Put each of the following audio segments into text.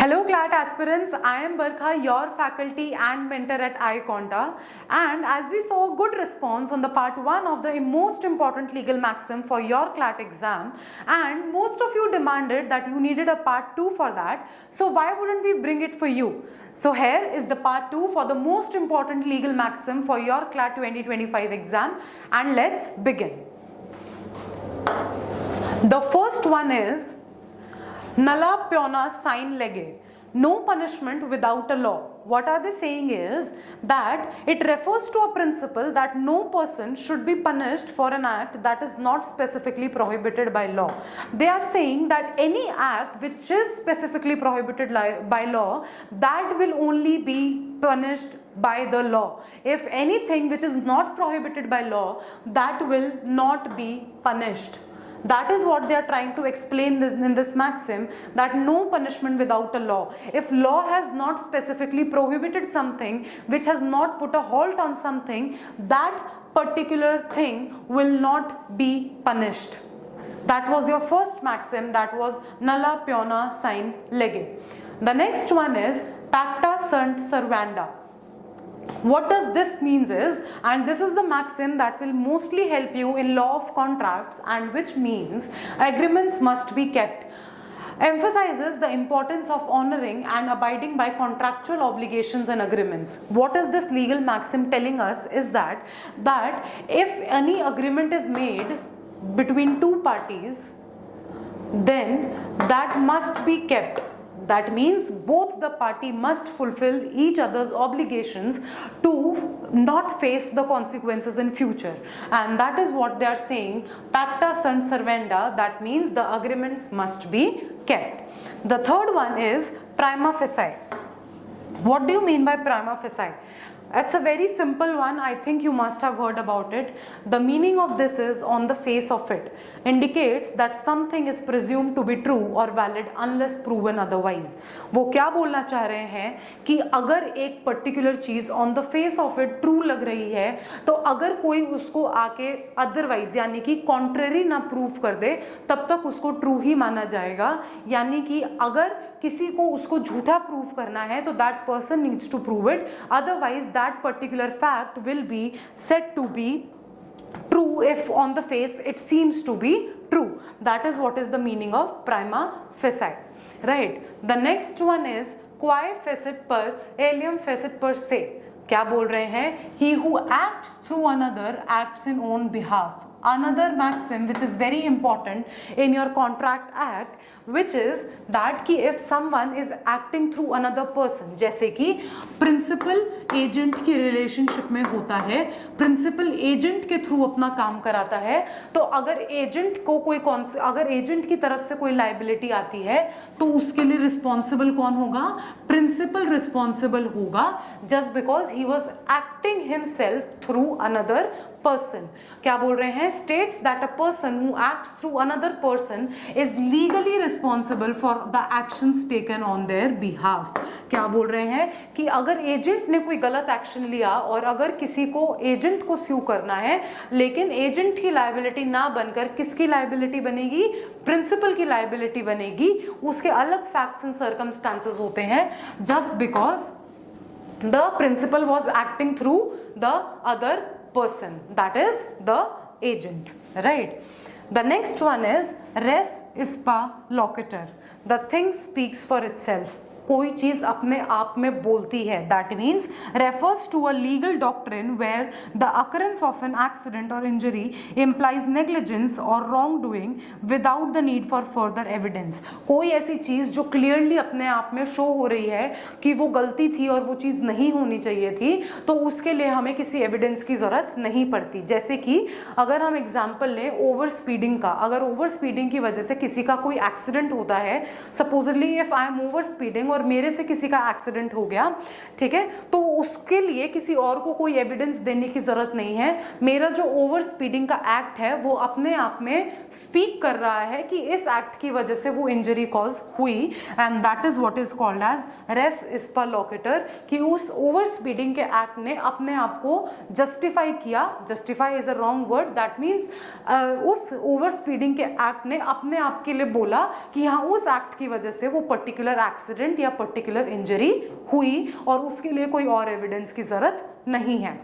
Hello CLAT aspirants, I am Barkha, your faculty and mentor at iConta, and as we saw good response on the part 1 of the most important legal maxim for your CLAT exam, and most of you demanded that you needed a part 2 for that, so why wouldn't we bring it for you? So here is the part 2 for the most important legal maxim for your CLAT 2025 exam, and let's begin. The first one is Nulla peona sine lege, no punishment without a law. What are they saying is that it refers to a principle that no person should be punished for an act that is not specifically prohibited by law. They are saying that any act which is specifically prohibited by law, that will only be punished by the law. If anything which is not prohibited by law, that will not be punished. That is what they are trying to explain in this maxim, that no punishment without a law. If law has not specifically prohibited something, which has not put a halt on something, that particular thing will not be punished. That was your first maxim, that was nulla peona sine lege. The next one is pacta sunt servanda. What does this means is, and this is the maxim that will mostly help you in law of contracts, and which means agreements must be kept. Emphasizes the importance of honoring and abiding by contractual obligations and agreements. What is this legal maxim telling us is that if any agreement is made between two parties, then that must be kept. That means both the party must fulfill each other's obligations to not face the consequences in future, and that is what they are saying, pacta sunt servanda. That means the agreements must be kept. The third one is prima facie. What do you mean by prima facie? It's a very simple one. I think you must have heard about it. The meaning of this is on the face of it. Indicates that something is presumed to be true or valid unless proven otherwise. वो क्या बोलना चाह रहे हैं कि अगर एक particular चीज on the face of it true लग रही है, तो अगर कोई उसको आके अदरवाइज यानी कि कॉन्ट्रेरी ना प्रूव कर दे, तब तक उसको ट्रू ही माना जाएगा. यानी कि अगर किसी को उसको झूठा प्रूव करना है, तो that person needs to prove it, otherwise that particular fact will be said to be true if on the face it seems to be true. That is what is the meaning of prima facie, right? The next one is quae facit per alium facit per se. क्या बोल रहे हैं? He who acts through another acts in own behalf. Another maxim which is very important in your contract act, which is that कि if someone is acting through another person, जैसे कि principal agent की relationship में होता है, principal agent के through अपना काम कराता है, तो अगर एजेंट को अगर एजेंट की तरफ से कोई लाइबिलिटी आती है, तो उसके लिए रिस्पॉन्सिबल कौन होगा? प्रिंसिपल रिस्पॉन्सिबल होगा, just because he was acting himself through another person. क्या बोल रहे हैं? States that a person who acts through another person is legally responsible for the actions taken on their behalf. क्या बोल रहे हैं कि अगर एजेंट ने कोई गलत एक्शन लिया और अगर किसी को एजेंट को स्यू करना है, लेकिन एजेंट की लायबिलिटी ना बनकर किसकी लायबिलिटी बनेगी? प्रिंसिपल की लायबिलिटी बनेगी. उसके अलग फैक्ट्स एंड सर्कमस्टांसेस होते हैं, just because the principal was acting through the other person, that is the agent, right? The next one is res ispa loquitur. The thing speaks for itself. कोई चीज अपने आप में बोलती है. That means refers to a legal doctrine where the occurrence of an accident or injury implies negligence or wrongdoing without the need for further evidence. कोई ऐसी चीज जो क्लियरली अपने आप में शो हो रही है कि वो गलती थी और वो चीज नहीं होनी चाहिए थी, तो उसके लिए हमें किसी एविडेंस की जरूरत नहीं पड़ती. जैसे कि अगर हम एग्जाम्पल लें ओवर स्पीडिंग का, अगर ओवर स्पीडिंग की वजह से किसी का कोई एक्सीडेंट होता है, supposedly if I M over speeding और मेरे से किसी का एक्सीडेंट हो गया, ठीक है, तो उसके लिए किसी और को कोई एविडेंस देने की जरूरत नहीं है. मेरा जो ओवर स्पीडिंग का एक्ट है वो अपने आप में स्पीक कर रहा है कि इस एक्ट की वजह से वो इंजरी कॉज हुई, and that is what is called as res इस्पा लोकेटर, कि उस ओवर स्पीडिंग के एक्ट ने अपने आप को जस्टिफाई किया. Justify is a wrong word. That means उस ओवर स्पीडिंग के एक्ट ने अपने आप के लिए बोला कि हाँ, उस एक्ट की वजह से वो पर्टिकुलर एक्सीडेंट या पर्टिकुलर इंजरी हुई और उसके लिए कोई और एविडेंस की जरूरत नहीं है।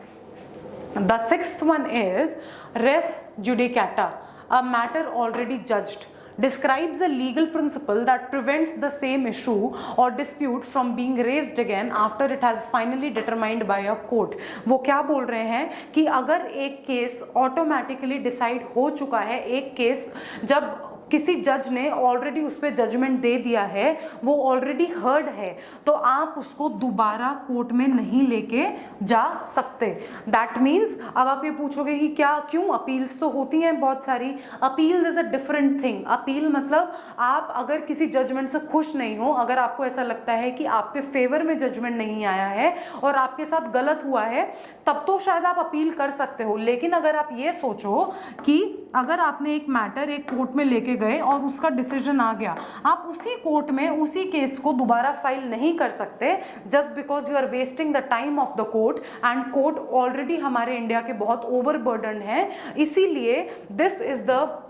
The sixth one is res judicata, a matter already judged, describes a legal principle that prevents the same issue or dispute from being raised again after it has finally determined by a court। वो क्या बोल रहे हैं कि अगर एक case automatically decide हो चुका है, एक केस जब किसी जज ने ऑलरेडी उस पर जजमेंट दे दिया है, वो ऑलरेडी हर्ड है, तो आप उसको दोबारा कोर्ट में नहीं लेके जा सकते। दैट मीन्स अब आप ये पूछोगे कि क्या, क्यों, अपील्स तो होती हैं बहुत सारी। Appeals is a different thing. Appeal मतलब आप अगर किसी जजमेंट से खुश नहीं हो, अगर आपको ऐसा लगता है कि आपके फेवर में जजमेंट नहीं आया है और आपके साथ गलत हुआ है, तब तो शायद आप अपील कर सकते हो। लेकिन अगर आप ये सोचो कि अगर आपने एक मैटर एक कोर्ट में लेके गए और उसका डिसीजन आ गया, आप उसी कोर्ट में उसी केस को दोबारा फाइल नहीं कर सकते, just because you are wasting the time of the court, and court already हमारे इंडिया के बहुत ओवरबर्डन है। इसीलिए दिस इज द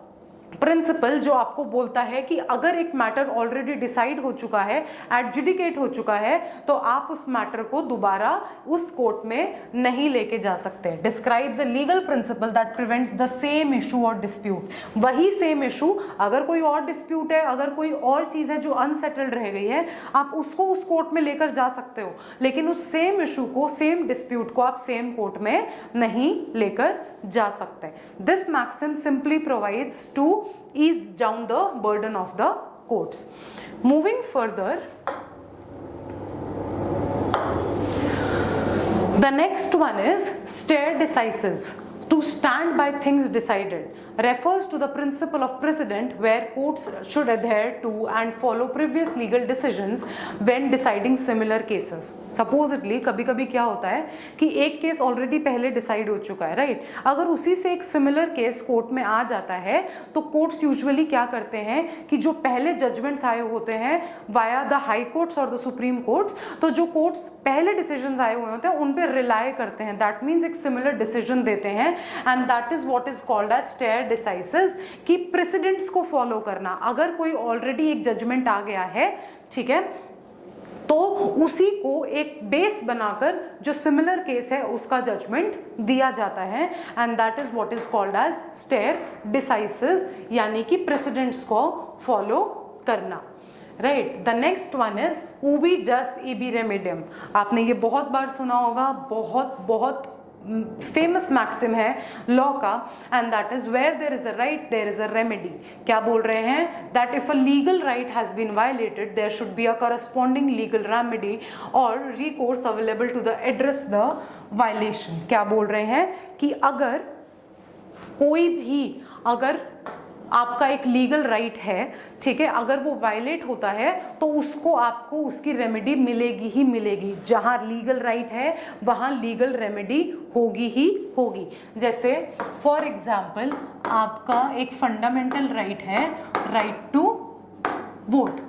प्रिंसिपल जो आपको बोलता है कि अगर एक मैटर ऑलरेडी डिसाइड हो चुका है, एडजुडिकेट हो चुका है, तो आप उस मैटर को दोबारा उस कोर्ट में नहीं लेके जा सकते। Describes a legal principal that prevents the same issue और डिस्प्यूट। वही सेम इशू, अगर कोई और डिस्प्यूट है, अगर कोई और चीज है जो अनसेटल्ड रह गई है, आप उसको उस कोर्ट में लेकर जा सकते हो, लेकिन उस सेम इशू को, सेम डिस्प्यूट को आप सेम कोर्ट में नहीं लेकर जा सकते। This maxim simply provides to ease down the burden of the courts. Moving further, the next one is stare decisis. To stand by things decided refers to the principle of precedent where courts should adhere to and follow previous legal decisions when deciding similar cases. Supposedly कभी कभी क्या होता है कि एक case already पहले decide हो चुका है, राइट? अगर उसी से एक सिमिलर केस कोर्ट में आ जाता है, तो कोर्ट्स यूजुअली क्या करते हैं कि जो पहले जजमेंट्स आए होते हैं वाया द हाई कोर्ट्स और द सुप्रीम कोर्ट्स, तो जो कोर्ट्स पहले डिसीजंस आए हुए होते हैं उन पे रिलाई करते हैं। दैट मीन्स एक सिमिलर डिसीजन देते हैं, and that is what is called as stare decisis, कि प्रेसिडेंट्स को फॉलो करना। अगर कोई ऑलरेडी एक जजमेंट आ गया है, ठीक है, तो उसी को एक बेस बनाकर जो सिमिलर केस है उसका जजमेंट दिया जाता है, and that is what is called as stare decisis, यानी कि प्रेसिडेंट्स को फॉलो करना, right? The next one is ubi jus इबी रेमेडियम। आपने ये बहुत बार सुना होगा, बहुत बहुत फेमस मैक्सिम है लॉ का, and that is where there is a right there is a remedy. क्या बोल रहे हैं? That if a legal right has been violated there should be a corresponding legal remedy और recourse available to the address the violation. क्या बोल रहे हैं कि अगर कोई भी, अगर आपका एक लीगल राइट है, ठीक है, अगर वो वायलेट होता है तो उसको, आपको उसकी रेमेडी मिलेगी ही मिलेगी। जहां लीगल राइट है वहां लीगल रेमेडी होगी ही होगी। जैसे फॉर एग्जाम्पल आपका एक फंडामेंटल राइट है, राइट टू वोट,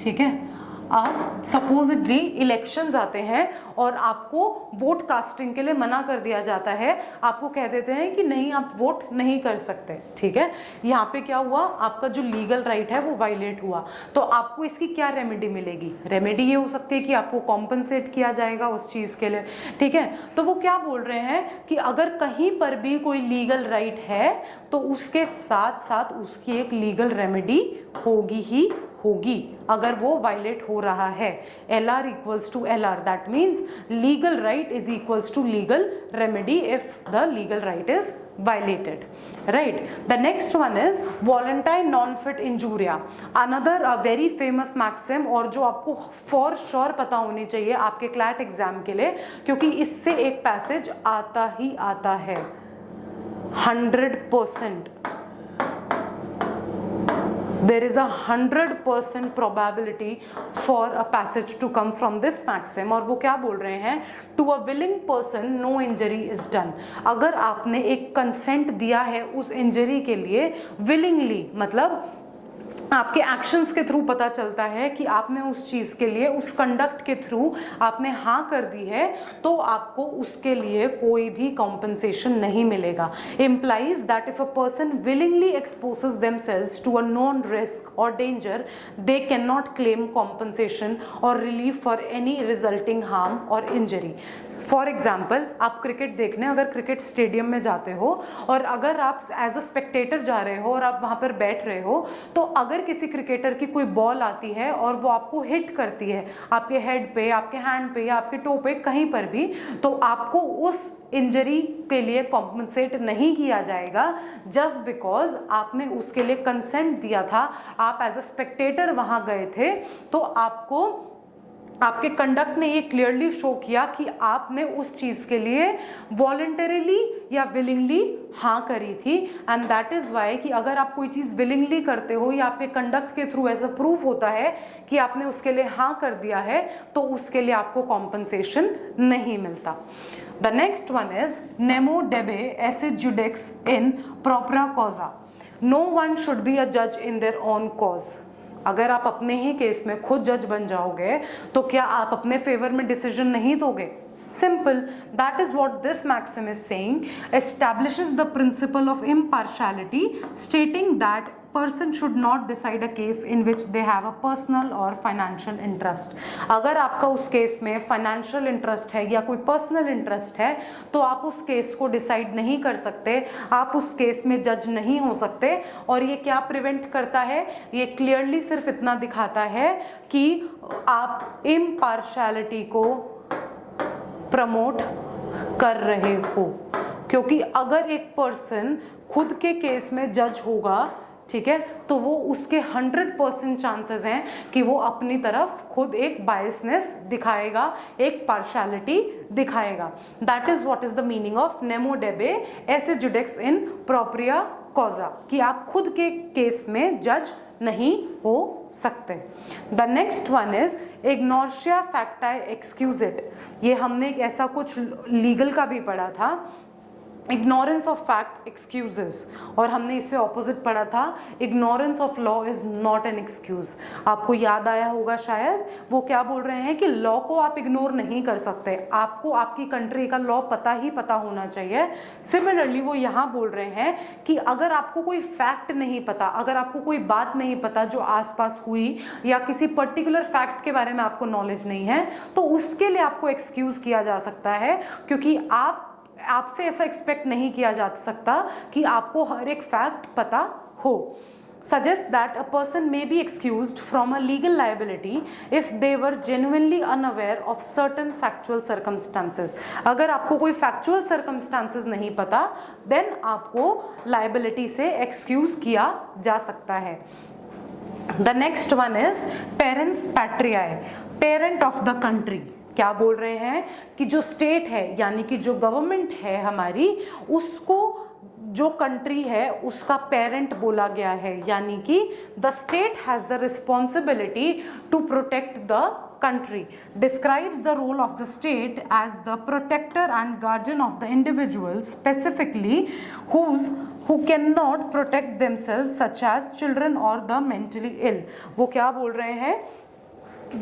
ठीक है। अब सपोजिटली इलेक्शंस आते हैं और आपको वोट कास्टिंग के लिए मना कर दिया जाता है, आपको कह देते हैं कि नहीं, आप वोट नहीं कर सकते, ठीक है। यहाँ पे क्या हुआ, आपका जो लीगल राइट है वो वायलेट हुआ, तो आपको इसकी क्या रेमेडी मिलेगी? रेमेडी ये हो सकती है कि आपको कॉम्पनसेट किया जाएगा उस चीज के लिए, ठीक है। तो वो क्या बोल रहे हैं कि अगर कहीं पर भी कोई लीगल राइट है तो उसके साथ साथ उसकी एक लीगल रेमेडी होगी ही होगी अगर वो वायलेट हो रहा है। LR equals to LR, that means legal right is equals to legal remedy if the legal right is violated, right? The next one is voluntary non-fit injuria, another a very famous maxim, और जो आपको for sure पता होनी चाहिए आपके CLAT exam के लिए, क्योंकि इससे एक पैसेज आता ही आता है 100%। There is 100% probability for a passage to come from this maxim, और वो क्या बोल रहे हैं? To a willing person no injury is done। अगर आपने एक कंसेंट दिया है उस इंजरी के लिए willingly, मतलब आपके एक्शंस के थ्रू पता चलता है कि आपने उस चीज के लिए, उस कंडक्ट के थ्रू आपने हाँ कर दी है, तो आपको उसके लिए कोई भी कॉम्पनसेशन नहीं मिलेगा. Implies that if a person willingly exposes themselves to a known risk or danger, they cannot claim compensation or relief for any resulting harm or injury. For example, आप क्रिकेट देखने अगर क्रिकेट स्टेडियम में जाते हो और अगर आप as a Spectator जा रहे हो और आप वहाँ पर बैठ रहे हो, तो अगर किसी क्रिकेटर की कोई बॉल आती है और वो आपको हिट करती है आपके हेड पे, आपके हैंड पे या आपके टो पे, कहीं पर भी, तो आपको उस इंजरी के लिए कॉम्पनसेट नहीं किया जाएगा जस्ट बिकॉज आपने उसके लिए कंसेंट दिया था. आप एज अ स्पेक्टेटर वहाँ गए थे, तो आपको आपके कंडक्ट ने ये क्लियरली शो किया कि आपने उस चीज के लिए वॉलंटरीली या विलिंगली हाँ करी थी. एंड दैट इज वाई कि अगर आप कोई चीज विलिंगली करते हो या आपके कंडक्ट के थ्रू ऐसा प्रूफ होता है कि आपने उसके लिए हाँ कर दिया है, तो उसके लिए आपको कॉम्पनसेशन नहीं मिलता. द नेक्स्ट वन इज नेमो डेबे एसे जुडिक्स इन प्रोपरा कॉजा. No one should be a जज इन देयर ओन कॉज. अगर आप अपने ही केस में खुद जज बन जाओगे, तो क्या आप अपने फेवर में डिसीजन नहीं दोगे? Simple. That is what this maxim is saying. Establishes the principle of impartiality, stating that person should not decide a case in which they have a personal or financial interest. अगर आपका उस case में financial interest है या कोई personal interest है, तो आप उस केस को डिसाइड नहीं कर सकते, आप उस केस में जज नहीं हो सकते. और ये क्या प्रिवेंट करता है? ये क्लियरली सिर्फ इतना दिखाता है कि आप इम्पार्शियलिटी को प्रमोट कर रहे हो. क्योंकि अगर एक पर्सन खुद के केस में जज होगा, ठीक है, तो वो उसके 100% चांसेस हैं कि वो अपनी तरफ खुद एक बायसनेस दिखाएगा, एक पार्शियलिटी दिखाएगा. That is what is the meaning of नेमो डेबे एसे जुडिक्स इन प्रोप्रिया कॉजा, कि आप खुद के केस में जज नहीं हो सकते. द नेक्स्ट वन इज इग्नोर्शिया फैक्टाई एक्सक्यूज इट. ये हमने एक ऐसा कुछ लीगल का भी पढ़ा था, इग्नोरेंस ऑफ फैक्ट एक्सक्यूजेस, और हमने इससे ऑपोजिट पढ़ा था ignorance of law is not an excuse. आपको याद आया होगा शायद, वो क्या बोल रहे हैं कि लॉ को आप इग्नोर नहीं कर सकते, आपको आपकी कंट्री का लॉ पता ही पता होना चाहिए. सिमिलरली वो यहाँ बोल रहे हैं कि अगर आपको कोई फैक्ट नहीं पता, अगर आपको कोई बात नहीं पता जो आसपास हुई, या किसी पर्टिकुलर फैक्ट के बारे में आपको नॉलेज नहीं है, तो उसके लिए आपको एक्सक्यूज किया जा सकता है, क्योंकि आपसे ऐसा एक्सपेक्ट नहीं किया जा सकता कि आपको हर एक फैक्ट पता हो. Suggests that a person may be excused from a legal liability if they were genuinely unaware of certain factual circumstances. अगर आपको कोई factual circumstances नहीं पता, then आपको liability से excuse किया जा सकता है. The next one is parens patriae, parent of the country. क्या बोल रहे हैं कि जो स्टेट है, यानी कि जो गवर्नमेंट है हमारी, उसको जो कंट्री है उसका पेरेंट बोला गया है. यानी कि the state has the responsibility to protect the country. Describes the role of the state as the protector and guardian of the individuals, specifically who cannot protect themselves, such as children or the mentally ill. वो क्या बोल रहे हैं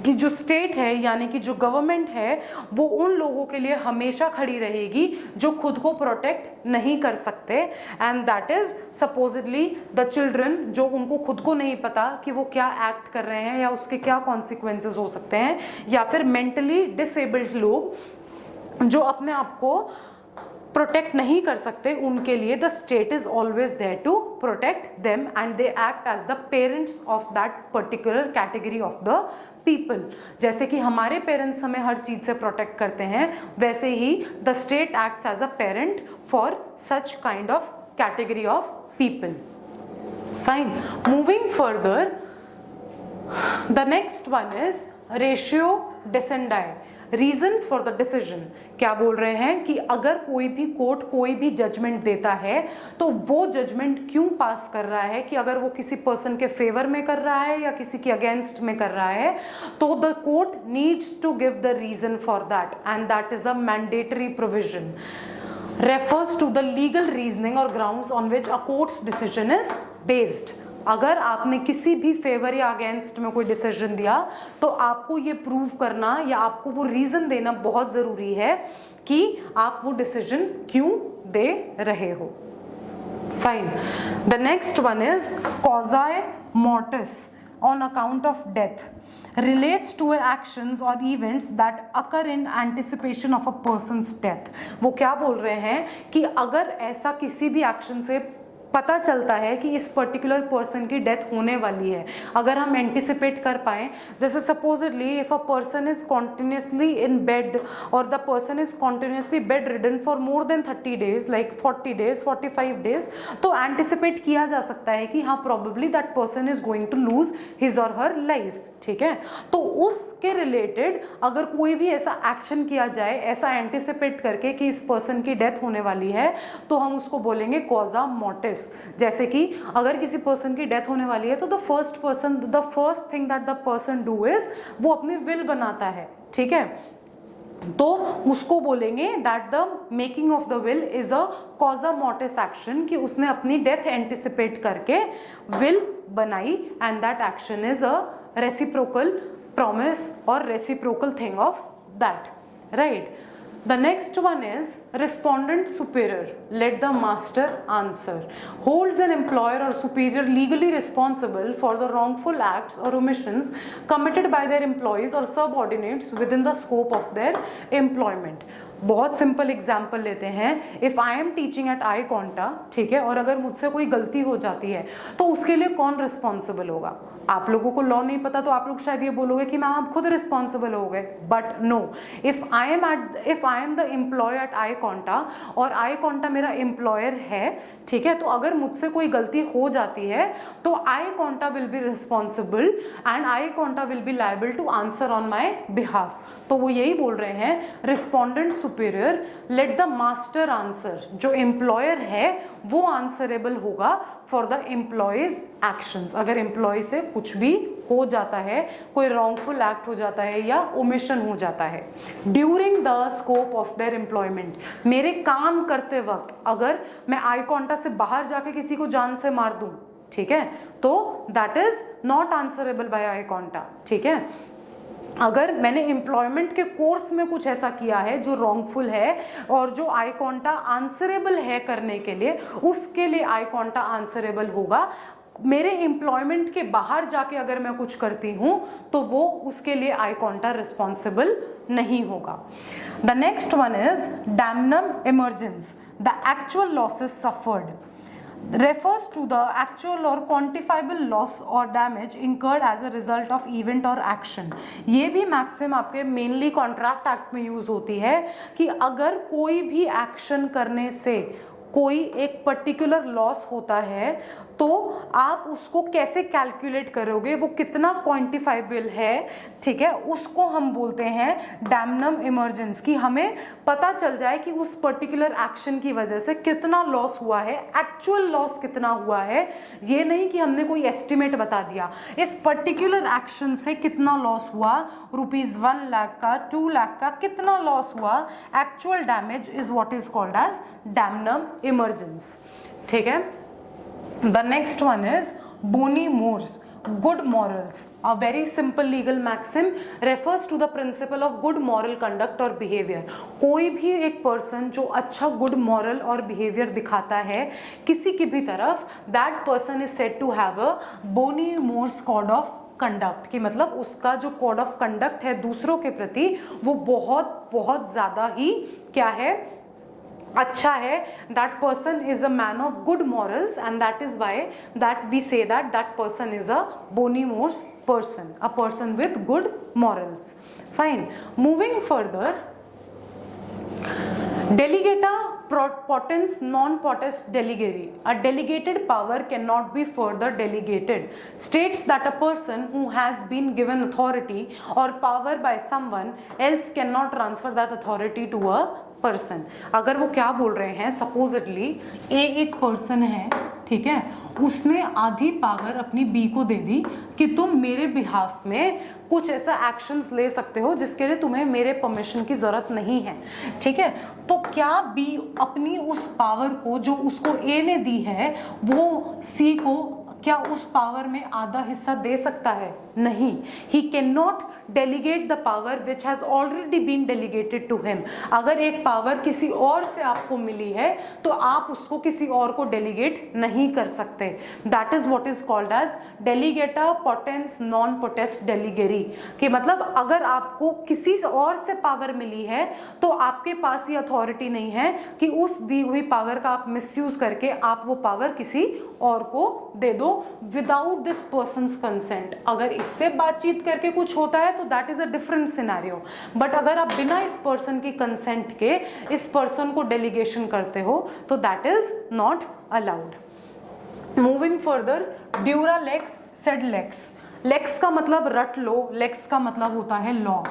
कि जो state है, यानी कि जो गवर्नमेंट है, वो उन लोगों के लिए हमेशा खड़ी रहेगी जो खुद को प्रोटेक्ट नहीं कर सकते. And that is supposedly the children, जो उनको खुद को नहीं पता कि वो क्या एक्ट कर रहे हैं या उसके क्या कॉन्सिक्वेंसेस हो सकते हैं, या फिर मेंटली डिसेबल्ड लोग जो अपने आप को प्रोटेक्ट नहीं कर सकते, उनके लिए the state is always there to protect them and they act as the parents of that particular category of the people. जैसे कि हमारे पेरेंट्स हमें हर चीज से प्रोटेक्ट करते हैं, वैसे ही the state acts as a parent for such kind of category of people. Fine, moving further, the next one is रेशियो डिसेंडाई, रीजन फॉर द डिसीजन. क्या बोल रहे हैं कि अगर कोई भी कोर्ट कोई भी जजमेंट देता है, तो वो जजमेंट क्यों पास कर रहा है, कि अगर वो किसी पर्सन के फेवर में कर रहा है या किसी के अगेंस्ट में कर रहा है, तो the court needs to give the reason for that, and that is a mandatory provision. refers to the legal reasoning or grounds on which a court's decision is based. अगर आपने किसी भी फेवर या अगेंस्ट में कोई decision दिया तो आपको ये प्रूव करना या आपको वो रीजन देना बहुत जरूरी है कि आप वो डिसीजन क्यों दे रहे हो। Fine. The next one is कॉज़ाए मोर्टिस on account of death relates to actions or events that occur in anticipation of a person's death। वो क्या बोल रहे हैं कि अगर ऐसा किसी भी एक्शन से पता चलता है कि इस पर्टिकुलर पर्सन की डेथ होने वाली है, अगर हम एंटिसिपेट कर पाए, जैसे supposedly if a person is continuously in bed और the person is continuously bed ridden for more than 30 days, like 40 days 45 days, तो एंटिसिपेट किया जा सकता है कि हाँ probably that person is going to lose his और हर लाइफ। ठीक है, तो उसके रिलेटेड अगर कोई भी ऐसा एक्शन किया जाए ऐसा एंटिसिपेट करके कि इस पर्सन की डेथ होने वाली है, तो हम उसको बोलेंगे कॉज़ा मोर्टिस। जैसे कि अगर किसी पर्सन की डेथ होने वाली है तो the first thing that the person do is वो अपनी विल बनाता है। ठीक है, तो उसको बोलेंगे that the making of the will is a कॉज़ा मोर्टिस एक्शन, कि उसने अपनी डेथ एंटिसिपेट करके विल बनाई and that action is a reciprocal promise or reciprocal thing of that, right? The next one is respondent superior, let the master answer, holds an employer or superior legally responsible for the wrongful acts or omissions committed by their employees or subordinates within the scope of their employment। बहुत simple example लेते हैं। If I am teaching eight I कॉन्टा, ठीक है, और अगर मुझसे कोई गलती हो जाती है तो उसके लिए कौन रिस्पॉन्सिबल होगा? आप लोगों को लॉ नहीं पता तो आप लोग शायद ये बोलोगे कि मैम आप खुद रिस्पॉन्सिबल हो गए, but no, if I am the employ at I कॉन्टा और आई कॉन्टा मेरा एम्प्लॉयर है, ठीक है, तो अगर मुझसे कोई गलती हो जाती है तो आई कॉन्टा will be responsible and I कॉन्टा will be liable to answer on my behalf. तो वो यही बोल रहे हैं रिस्पॉन्डेंट सुपीरियर लेट द मास्टर आंसर, जो एम्प्लॉयर है वो आंसरेबल होगा फॉर द एम्प्लॉयज एक्शंस। अगर एम्प्लॉय से कुछ भी हो जाता है, कोई रॉन्गफुल एक्ट हो जाता है या ओमिशन हो जाता है during the scope of their employment, मेरे काम करते वक्त अगर मैं आई कॉन्टा से बाहर जाके किसी को जान से मार दूं, ठीक है, तो that is not answerable by I कॉन्टा। ठीक है, अगर मैंने एम्प्लॉयमेंट के कोर्स में कुछ ऐसा किया है जो रॉन्गफुल है और जो आई कॉन्टा आंसरेबल है करने के लिए, उसके लिए आई कॉन्टा आंसरेबल होगा। मेरे एम्प्लॉयमेंट के बाहर जाके अगर मैं कुछ करती हूं तो वो उसके लिए आई कॉन्टा रिस्पॉन्सिबल नहीं होगा। The next one is damnum emergence, the actual losses suffered refers to the actual or quantifiable loss or damage incurred as a result of event or action। ये भी मैक्सिम आपके मेनली कॉन्ट्रैक्ट एक्ट में use होती है कि अगर कोई भी एक्शन करने से कोई एक पर्टिकुलर लॉस होता है तो आप उसको कैसे कैलकुलेट करोगे, वो कितना क्वांटिफाइबल है, ठीक है, उसको हम बोलते हैं डैमनम इमर्जेंस, कि हमें पता चल जाए कि उस पर्टिकुलर एक्शन की वजह से कितना लॉस हुआ है, एक्चुअल लॉस कितना हुआ है। ये नहीं कि हमने कोई एस्टिमेट बता दिया, इस पर्टिकुलर एक्शन से कितना लॉस हुआ, ₹1 लाख का, 2 लाख का, कितना लॉस हुआ, actual damage is what is called as damnum emergens. ठीक है, the next one is Boni Moore's good morals, a very simple legal maxim, refers to the principle of good moral conduct or behavior। कोई भी एक person जो अच्छा good moral और behaviour दिखाता है किसी की भी तरफ, that person is said to have a boni mores code of conduct, कि मतलब उसका जो कोड ऑफ कंडक्ट है दूसरों के प्रति वो बहुत बहुत ज्यादा ही क्या है, अच्छा है। That person is a man of good morals and that is why that we say that that person is a boni mores person, a person with good morals. Fine, moving further, delegata potens non potest delegere, a delegated power cannot be further delegated, states that a person who has been given authority or power by someone else cannot transfer that authority to a person। अगर वो क्या बोल रहे हैं, supposedly एक person है, ठीक है, उसने आधी पावर अपनी बी को दे दी कि तुम मेरे बिहाफ में कुछ ऐसा एक्शंस ले सकते हो जिसके लिए तुम्हें मेरे परमिशन की जरूरत नहीं है, ठीक है, तो क्या बी अपनी उस पावर को जो उसको ए ने दी है वो सी को क्या उस पावर में आधा हिस्सा दे सकता है? नहीं, he can not delegate the power which has already been delegated to him. अगर एक पावर किसी और से आपको मिली है तो आप उसको किसी और को डेलीगेट नहीं कर सकते। That is what is called as डेलीगेटा पोटेंस नॉन पोटेस्ट डेलीगेरी, कि मतलब अगर आपको किसी और से पावर मिली है तो आपके पास ये अथॉरिटी नहीं है कि उस दी हुई पावर का आप मिसयूज करके आप वो पावर किसी और को दे दो विदाउट दिस पर्सन्स कंसेंट। अगर इससे बातचीत करके कुछ होता है तो that is a different scenario, but अगर आप बिना इस पर्सन की कंसेंट के इस पर्सन को डेलीगेशन करते हो तो that is not allowed. Moving further, dura lex sed lex. Lex का मतलब रट लो, लेक्स का मतलब होता है लॉ,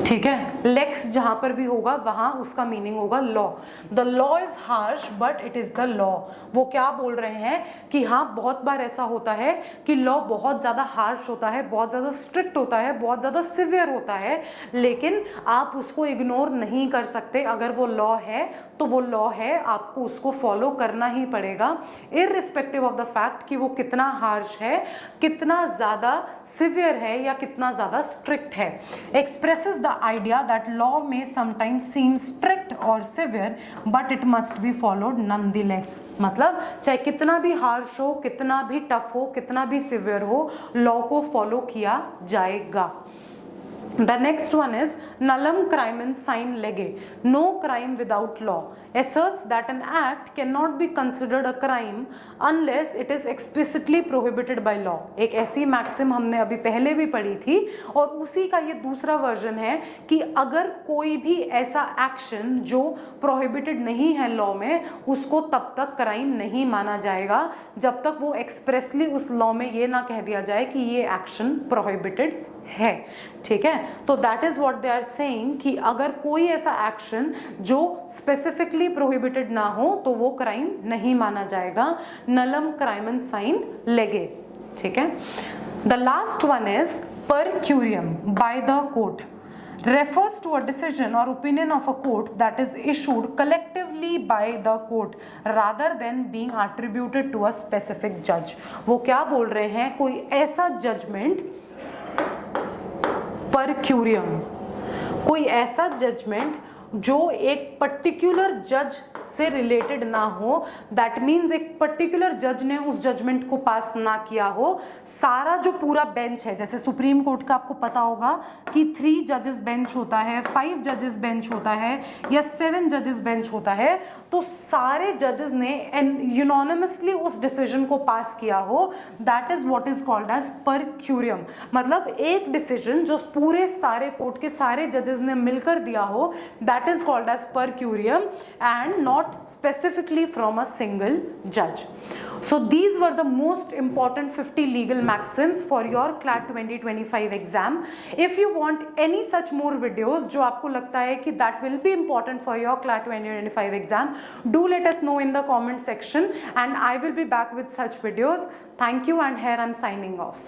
ठीक है। लेक्स जहां पर भी होगा वहां उसका मीनिंग होगा law. The law is harsh but it is the law. वो क्या बोल रहे हैं कि हाँ, बहुत बार ऐसा होता है कि लॉ बहुत ज्यादा हार्श होता है, बहुत ज्यादा स्ट्रिक्ट होता है, बहुत ज्यादा सिवियर होता है, लेकिन आप उसको इग्नोर नहीं कर सकते। अगर वो लॉ है तो वो लॉ है, आपको उसको फॉलो करना ही पड़ेगा, इररिस्पेक्टिव ऑफ द फैक्ट कि वो कितना हार्श है, कितना ज्यादा सिवियर है या कितना ज्यादा स्ट्रिक्ट है। Expresses the idea that law may sometimes seem strict or severe but it must be followed nonetheless। मतलब चाहे कितना भी हार्श हो, कितना भी टफ हो, कितना भी सिवियर हो, लॉ को फॉलो किया जाएगा। The next one is nullum crimen sine lege, no crime without law, asserts that an act cannot be considered a crime unless it is explicitly prohibited by law। एक ऐसी maxim हमने अभी पहले भी पढ़ी थी और उसी का ये दूसरा वर्जन है कि अगर कोई भी ऐसा एक्शन जो प्रोहिबिटेड नहीं है लॉ में, उसको तब तक क्राइम नहीं माना जाएगा जब तक वो एक्सप्रेसली उस लॉ में ये ना कह दिया जाए कि ये एक्शन प्रोहिबिटेड है, ठीक है। तो that is what they are saying कि अगर कोई ऐसा एक्शन जो स्पेसिफिकली प्रोहिबिटेड ना हो तो वो क्राइम नहीं माना जाएगा। नलम क्राइमन साइन लेगे, ठीक है। द लास्ट वन इज पर curium by the court, refers to a decision or opinion of a court that is issued collectively by the court rather than being attributed to a specific judge। वो क्या बोल रहे हैं, कोई ऐसा judgement पर curium, कोई ऐसा जजमेंट जो एक पर्टिकुलर जज से रिलेटेड ना हो, दैट मीन्स एक पर्टिकुलर जज ने उस जजमेंट को पास ना किया हो, सारा जो पूरा बेंच है, जैसे सुप्रीम कोर्ट का आपको पता होगा कि 3 जजेस बेंच होता है, 5 जजेस बेंच होता है या 7 जजेस बेंच होता है, तो सारे जजेस ने यूनानिमसली उस डिसीजन को पास किया हो, that is what is called as per curiam. मतलब एक डिसीजन जो पूरे सारे कोर्ट के सारे जजेस ने मिलकर दिया हो, that is called as per curiam and not specifically from a single judge। So these were the most important 50 legal maxims for your CLAT 2025 exam। If you want any such more videos जो आपको लगता है कि that will be important for your CLAT 2025 exam, do let us know in the comment section and I will be back with such videos। Thank you and here I'm signing off।